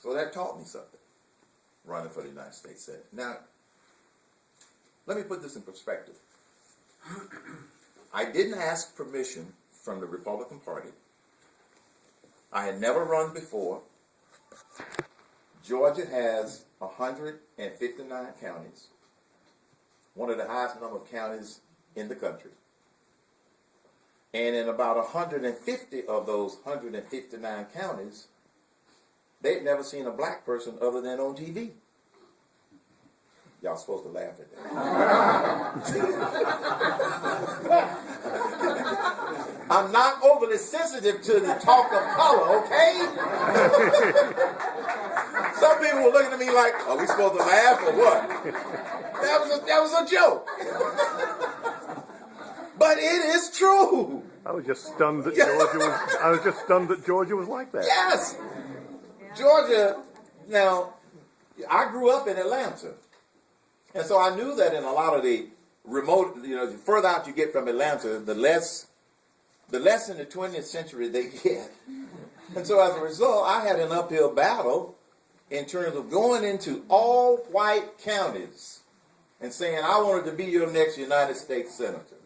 So that taught me something, running for the United States Senate. Now, let me put this in perspective. I didn't ask permission from the Republican Party. I had never run before. Georgia has 159 counties, one of the highest number of counties in the country. And in about 150 of those 159 counties, they'd never seen a black person other than on TV. Y'all supposed to laugh at that. I'm not overly sensitive to the talk of color, okay? Some people were looking at me like, are we supposed to laugh or what? That was a joke. But it is true. I was just stunned that Georgia was like that. Yes. Georgia, now, I grew up in Atlanta. And so I knew that in a lot of the remote, the further out you get from Atlanta, the less in the 20th century they get. And so as a result, I had an uphill battle in terms of going into all white counties and saying, I wanted to be your next United States Senator.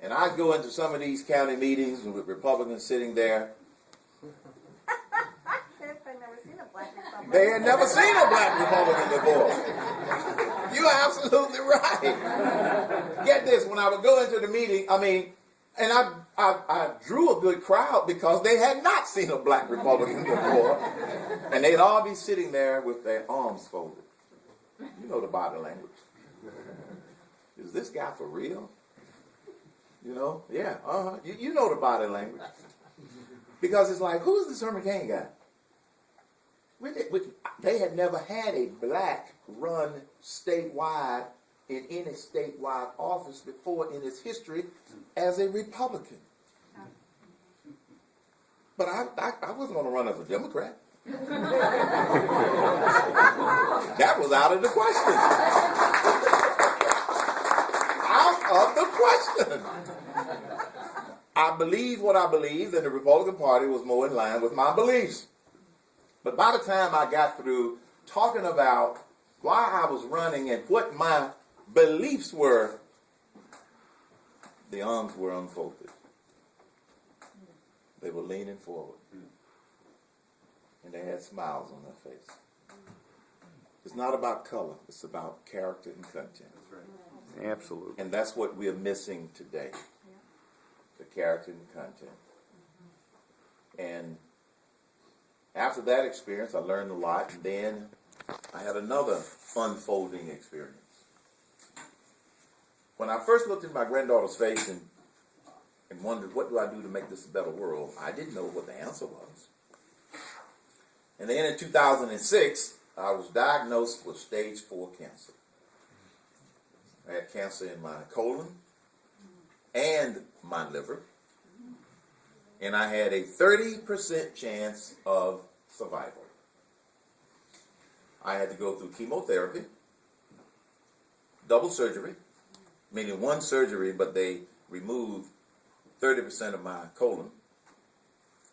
And I'd go into some of these county meetings with Republicans sitting there. They had never seen a black Republican before. You're absolutely right. Get this, when I would go into the meeting, and I drew a good crowd because they had not seen a black Republican before. And they'd all be sitting there with their arms folded. You know the body language. Is this guy for real? Yeah, You know the body language. Because it's like, who's this Herman Cain guy? They had never had a black run statewide in any statewide office before in its history as a Republican. But I wasn't going to run as a Democrat. That was out of the question. Out of the question. I believed what I believed, and the Republican Party was more in line with my beliefs. But by the time I got through talking about why I was running and what my beliefs were, the arms were unfolded. They were leaning forward. And they had smiles on their face. It's not about color. It's about character and content. That's right. Absolutely. And that's what we are missing today. The character and content. And after that experience, I learned a lot. And then I had another unfolding experience. When I first looked at my granddaughter's face and wondered, what do I do to make this a better world? I didn't know what the answer was. And then in 2006, I was diagnosed with stage 4 cancer. I had cancer in my colon and my liver. And I had a 30% chance of survival. I had to go through chemotherapy, double surgery, meaning one surgery, but they removed 30% of my colon,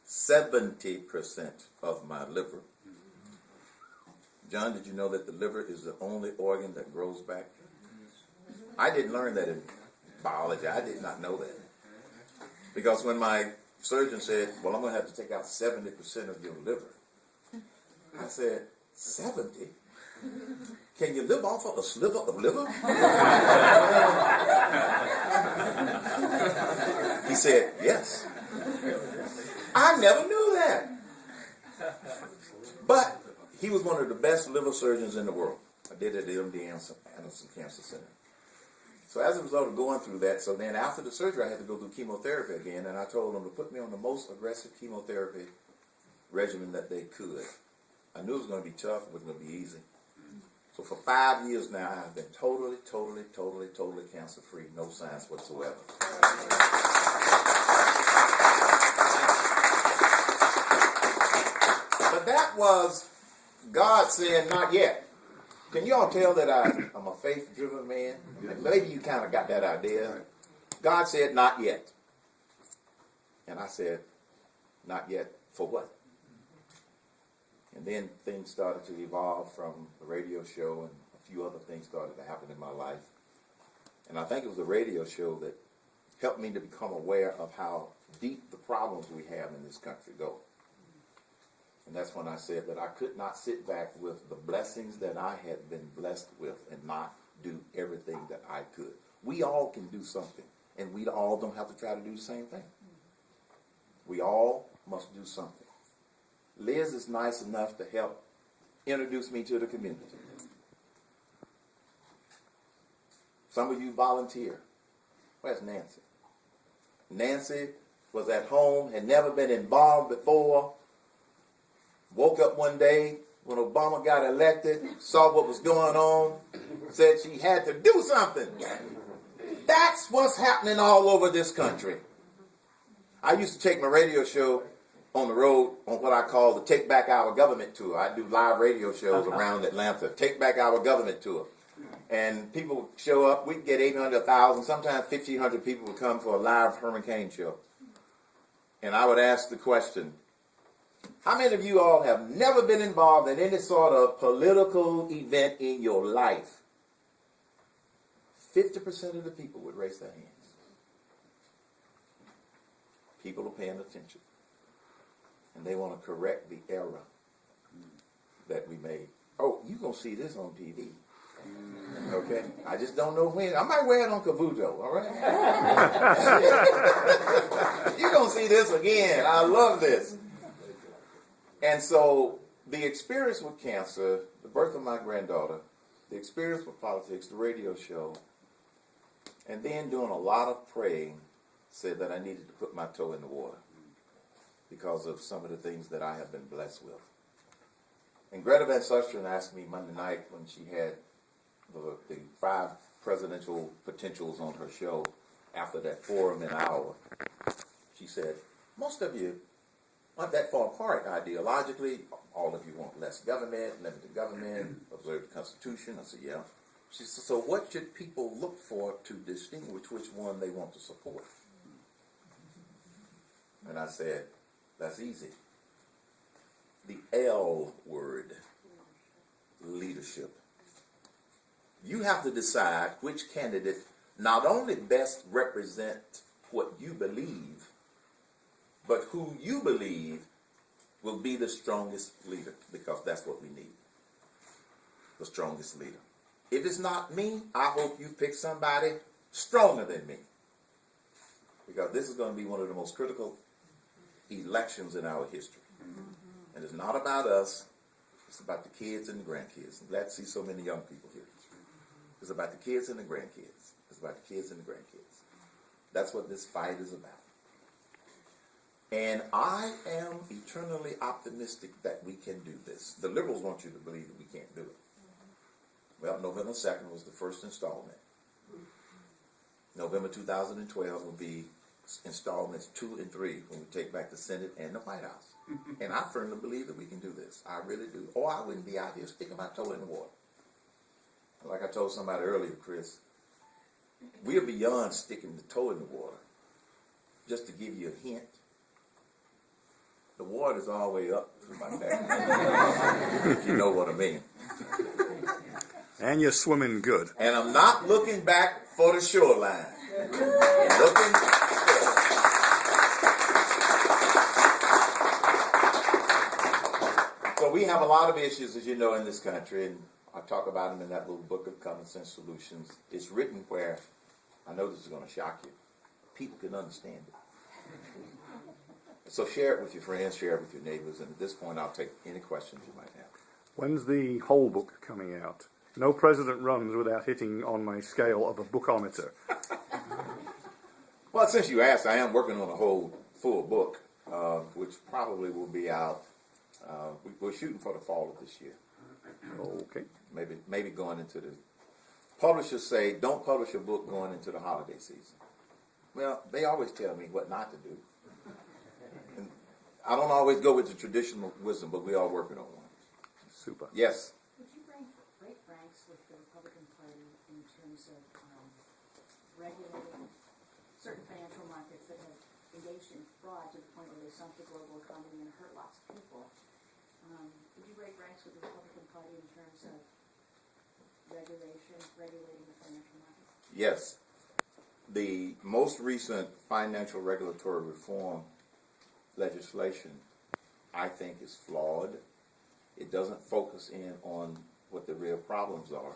70% of my liver. John, did you know that the liver is the only organ that grows back? I didn't learn that in biology. I did not know that. Because when my surgeon said, well, I'm going to have to take out 70% of your liver, I said, 70? Can you live off of a sliver of liver? He said, yes. I never knew that. But he was one of the best liver surgeons in the world. I did it at the MD Anderson Cancer Center. So as a result of going through that, so then after the surgery, I had to go through chemotherapy again, and I told them to put me on the most aggressive chemotherapy regimen that they could. I knew it was going to be tough, it wasn't going to be easy. So for 5 years now, I've been totally cancer-free, no signs whatsoever. But that was God saying, not yet. Can you all tell that I'm a faith-driven man? Maybe you kind of got that idea. God said, not yet. And I said, not yet for what? And And then things started to evolve from the radio show, and a few other things started to happen in my life. And I think it was the radio show that helped me to become aware of how deep the problems we have in this country go. And that's when I said that I could not sit back with the blessings that I had been blessed with and not do everything that I could. We all can do something, and we all don't have to try to do the same thing. We all must do something. Liz is nice enough to help introduce me to the community. Some of you volunteer. Where's Nancy? Nancy was at home, had never been involved before, woke up one day when Obama got elected, saw what was going on, said she had to do something. That's what's happening all over this country. I used to take my radio show on the road on what I call the Take Back Our Government tour. I do live radio shows around Atlanta. Take Back Our Government tour. And people would show up. We'd get 800, 1,000, sometimes 1,500 people would come for a live Herman Cain show. And I would ask the question, how many of you all have never been involved in any sort of political event in your life? 50% of the people would raise their hands. People are paying attention. And they want to correct the error that we made. Oh, you're going to see this on TV. Okay? I just don't know when. I might wear it on Cavuto, all right? You're going to see this again. I love this. And so the experience with cancer, the birth of my granddaughter, the experience with politics, the radio show, and then doing a lot of praying, said that I needed to put my toe in the water because of some of the things that I have been blessed with. And Greta Van Susteren asked me Monday night when she had the 5 presidential potentials on her show after that forum an hour. She said, most of you aren't that far apart ideologically. All of you want less government, limited government, observe the Constitution. I said, yeah. She said, so what should people look for to distinguish which one they want to support? And I said, that's easy. The L word, leadership. You have to decide which candidate not only best represent what you believe, but who you believe will be the strongest leader, because that's what we need. The strongest leader. If it's not me, I hope you pick somebody stronger than me. Because this is going to be one of the most critical elections in our history. And it's not about us. It's about the kids and the grandkids. I'm glad to see so many young people here. It's about the kids and the grandkids. It's about the kids and the grandkids. That's what this fight is about. And I am eternally optimistic that we can do this. The liberals want you to believe that we can't do it. Well, November 2nd was the first installment. November 2012 will be installments 2 and 3 when we take back the Senate and the White House. And I firmly believe that we can do this. I really do. Or I wouldn't be out here sticking my toe in the water. Like I told somebody earlier, Chris, we are beyond sticking the toe in the water. Just to give you a hint, the water's all the way up to my back. If you know what I mean. And you're swimming good. And I'm not looking back for the shoreline. I'm looking. So we have a lot of issues, as you know, in this country, and I talk about them in that little book of Common Sense Solutions. It's written where, I know this is going to shock you, people can understand it. So share it with your friends, share it with your neighbors, and at this point I'll take any questions you might have. When's the whole book coming out? No president runs without hitting on my scale of a bookometer. Well, since you asked, I am working on a whole full book, which probably will be out. We're shooting for the fall of this year. Okay. Maybe going into the... Publishers say, don't publish a book going into the holiday season. Well, they always tell me what not to do. And I don't always go with the traditional wisdom, but we are working on one. Super. Yes? Would you break ranks with the Republican Party in terms of regulating certain financial markets that have engaged in fraud to the point where they sunk the global economy and hurt lots of people? Would you ranks with the Republican Party in terms of regulating the financial markets? Yes. The most recent financial regulatory reform legislation, I think, is flawed. It doesn't focus in on what the real problems are,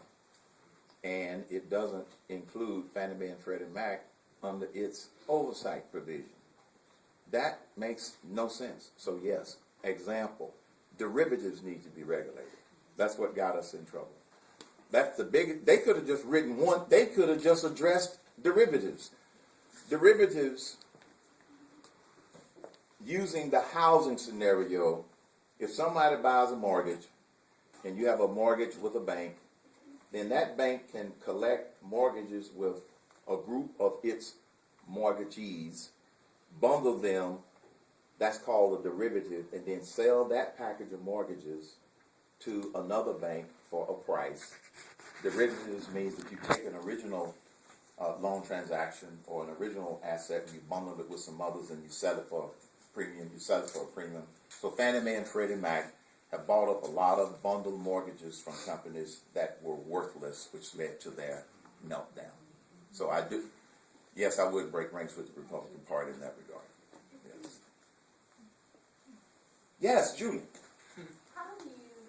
and it doesn't include Fannie Mae and Freddie Mac under its oversight provision. That makes no sense. So yes, example, derivatives need to be regulated. That's what got us in trouble. That's the big, they could have just written one, they could have just addressed derivatives. Derivatives, using the housing scenario, if somebody buys a mortgage and you have a mortgage with a bank, then that bank can collect mortgages with a group of its mortgagees, bundle them, that's called a derivative, and then sell that package of mortgages to another bank for a price. Derivatives means that you take an original loan transaction or an original asset and you bundle it with some others and you sell it for a premium. So Fannie Mae and Freddie Mac have bought up a lot of bundled mortgages from companies that were worthless, which led to their meltdown. So I do, yes, I would break ranks with the Republican Party in that regard. Yes, Julie. How do you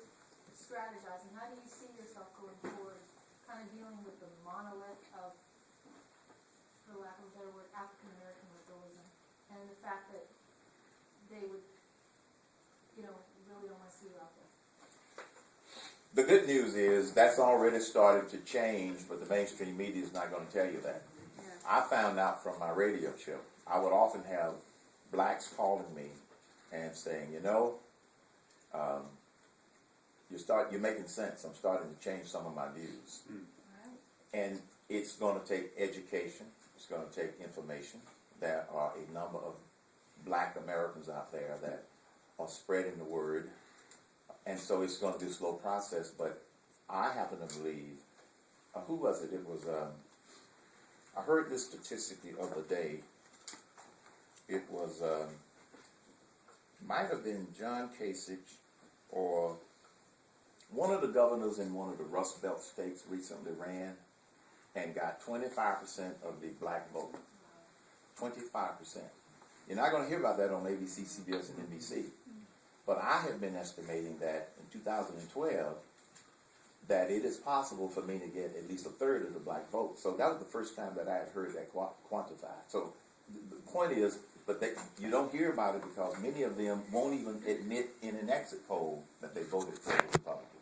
strategize and how do you see yourself going forward, kind of dealing with the monolith of, for lack of a better word, African American liberalism, and the fact that they would, really don't want to see you out there? The good news is that's already started to change, but the mainstream media is not going to tell you that. Yeah. I found out from my radio show, I would often have blacks calling me and saying, you're making sense. I'm starting to change some of my views. Right. And it's going to take education. It's going to take information. There are a number of black Americans out there that are spreading the word. And so it's going to be a slow process, but I happen to believe, who was it? It was, I heard this statistic the other day. It was, might have been John Kasich or one of the governors in one of the Rust Belt states recently ran and got 25% of the black vote. 25%. You're not going to hear about that on ABC, CBS, and NBC. But I have been estimating that in 2012 that it is possible for me to get at least a third of the black vote. So that was the first time that I had heard that quantified. So the point is, but you don't hear about it because many of them won't even admit in an exit poll that they voted for the Republican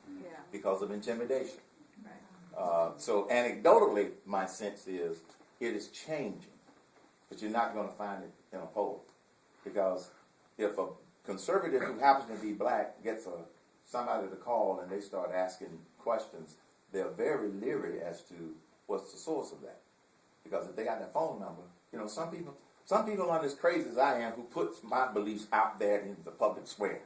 because of intimidation. Right. So anecdotally, my sense is it is changing, but you're not going to find it in a poll because if a conservative who happens to be black gets somebody to call and they start asking questions, they're very leery as to what's the source of that. Because if they got their phone number, some people aren't as crazy as I am who puts my beliefs out there in the public square.